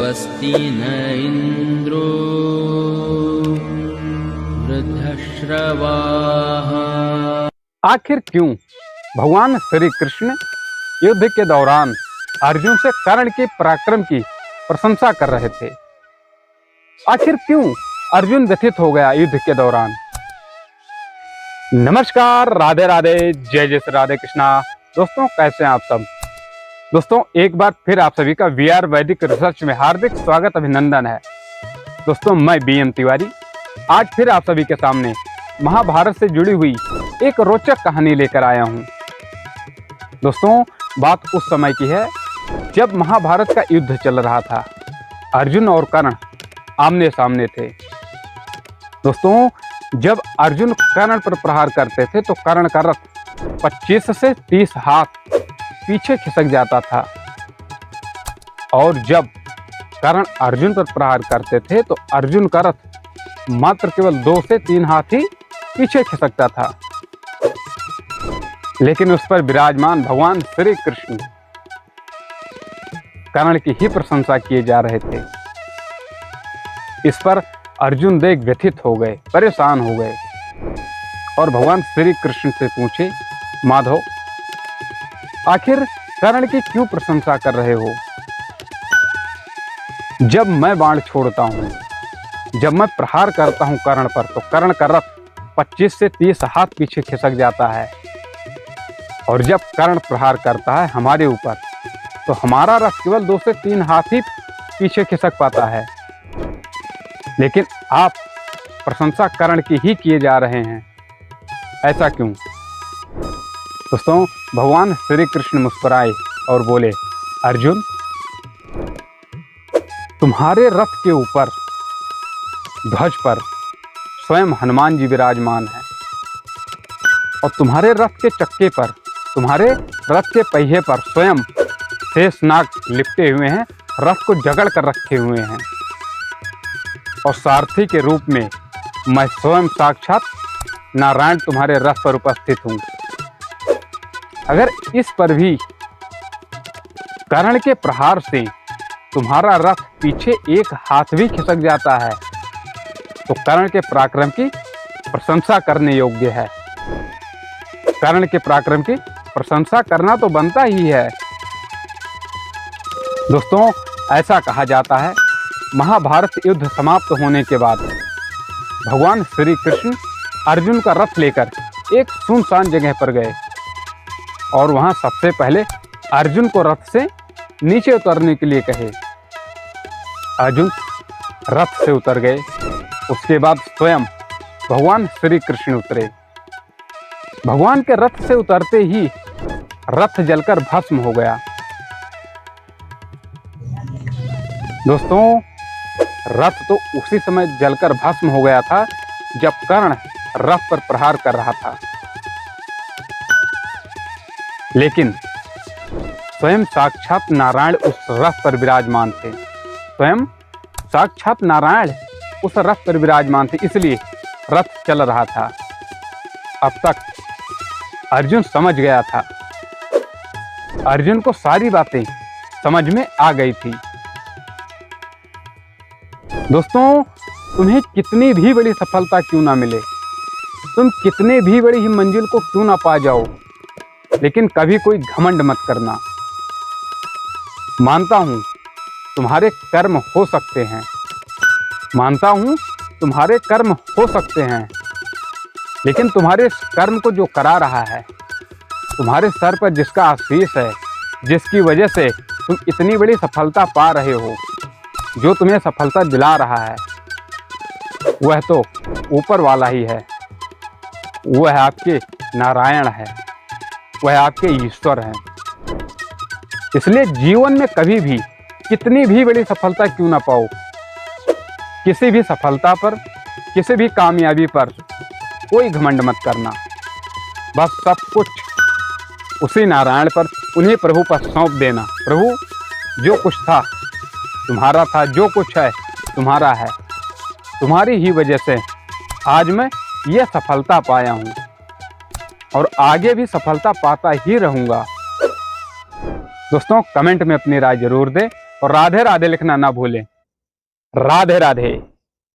स्वस्ति न इंद्रो वृद्धश्रवाः। आखिर क्यों भगवान श्री कृष्ण युद्ध के दौरान अर्जुन से कर्ण के पराक्रम की प्रशंसा कर रहे थे? आखिर क्यों अर्जुन व्यथित हो गया युद्ध के दौरान? नमस्कार, राधे राधे, जय जय श्री राधे कृष्णा। दोस्तों, कैसे हैं आप सब? दोस्तों, एक बार फिर आप सभी का वीआर वैदिक रिसर्च में हार्दिक स्वागत, अभिनंदन है। दोस्तों, मैं बीएम तिवारी आज फिर आप सभी के सामने महाभारत से जुड़ी हुई एक रोचक कहानी लेकर आया हूं। दोस्तों, बात उस समय की है जब महाभारत का युद्ध चल रहा था। अर्जुन और कर्ण आमने सामने थे। दोस्तों, जब अर्जुन कर्ण पर प्रहार करते थे तो कर्ण का रथ 25 से 30 हाथ पीछे खिसक जाता था, और जब कर्ण अर्जुन पर प्रहार करते थे तो अर्जुन का रथ मात्र केवल 2 से 3 हाथ ही पीछे खिसकता था। लेकिन उस पर विराजमान भगवान श्री कृष्ण कर्ण की ही प्रशंसा किए जा रहे थे। इस पर अर्जुन देख व्यथित हो गए, परेशान हो गए और भगवान श्री कृष्ण से पूछे, माधव, आखिर कर्ण की क्यों प्रशंसा कर रहे हो? जब मैं बाण छोड़ता हूं, जब मैं प्रहार करता हूं कर्ण पर, तो कर्ण का रथ 25 से 30 हाथ पीछे खिसक जाता है, और जब कर्ण प्रहार करता है हमारे ऊपर तो हमारा रथ केवल 2 से 3 हाथ ही पीछे खिसक पाता है। लेकिन आप प्रशंसा कर्ण की ही किए जा रहे हैं, ऐसा क्यों? दोस्तों, भगवान श्री कृष्ण मुस्कुराए और बोले, अर्जुन, तुम्हारे रथ के ऊपर ध्वज पर स्वयं हनुमान जी विराजमान हैं, और तुम्हारे रथ के चक्के पर, तुम्हारे रथ के पहिए पर स्वयं शेषनाग लिपटे हुए हैं, रथ को जकड़ कर रखे हुए हैं, और सारथी के रूप में मैं स्वयं साक्षात नारायण तुम्हारे रथ पर उपस्थित हूं। अगर इस पर भी कर्ण के प्रहार से तुम्हारा रथ पीछे 1 हाथ भी खिसक जाता है तो कर्ण के पराक्रम की प्रशंसा करने योग्य है। कर्ण के पराक्रम की प्रशंसा करना तो बनता ही है। दोस्तों, ऐसा कहा जाता है, महाभारत युद्ध समाप्त होने के बाद भगवान श्री कृष्ण अर्जुन का रथ लेकर एक सुनसान जगह पर गए, और वहां सबसे पहले अर्जुन को रथ से नीचे उतरने के लिए कहे। अर्जुन रथ से उतर गए। उसके बाद स्वयं भगवान श्री कृष्ण उतरे। भगवान के रथ से उतरते ही रथ जलकर भस्म हो गया। दोस्तों, रथ तो उसी समय जलकर भस्म हो गया था जब कर्ण रथ पर प्रहार कर रहा था, लेकिन स्वयं साक्षात नारायण उस रथ पर विराजमान थे। स्वयं साक्षात नारायण उस रथ पर विराजमान थे, इसलिए रथ चल रहा था। अब तक अर्जुन समझ गया था। अर्जुन को सारी बातें समझ में आ गई थी। दोस्तों, तुम्हें कितनी भी बड़ी सफलता क्यों ना मिले, तुम कितने भी बड़ी ही मंजिल को क्यों ना पा जाओ, लेकिन कभी कोई घमंड मत करना। मानता हूं तुम्हारे कर्म हो सकते हैं, मानता हूं तुम्हारे कर्म हो सकते हैं, लेकिन तुम्हारे कर्म को जो करा रहा है, तुम्हारे सर पर जिसका आशीष है, जिसकी वजह से तुम इतनी बड़ी सफलता पा रहे हो, जो तुम्हें सफलता दिला रहा है, वह तो ऊपर वाला ही है। वह आपके नारायण है, वह आपके ईश्वर हैं। इसलिए जीवन में कभी भी कितनी भी बड़ी सफलता क्यों ना पाओ, किसी भी सफलता पर, किसी भी कामयाबी पर कोई घमंड मत करना। बस सब कुछ उसी नारायण पर, उन्हीं प्रभु पर सौंप देना। प्रभु, जो कुछ था तुम्हारा था, जो कुछ है तुम्हारा है, तुम्हारी ही वजह से आज मैं ये सफलता पाया हूँ, और आगे भी सफलता पाता ही रहूँगा। दोस्तों, कमेंट में अपनी राय जरूर दें और राधे राधे लिखना ना भूलें। राधे राधे।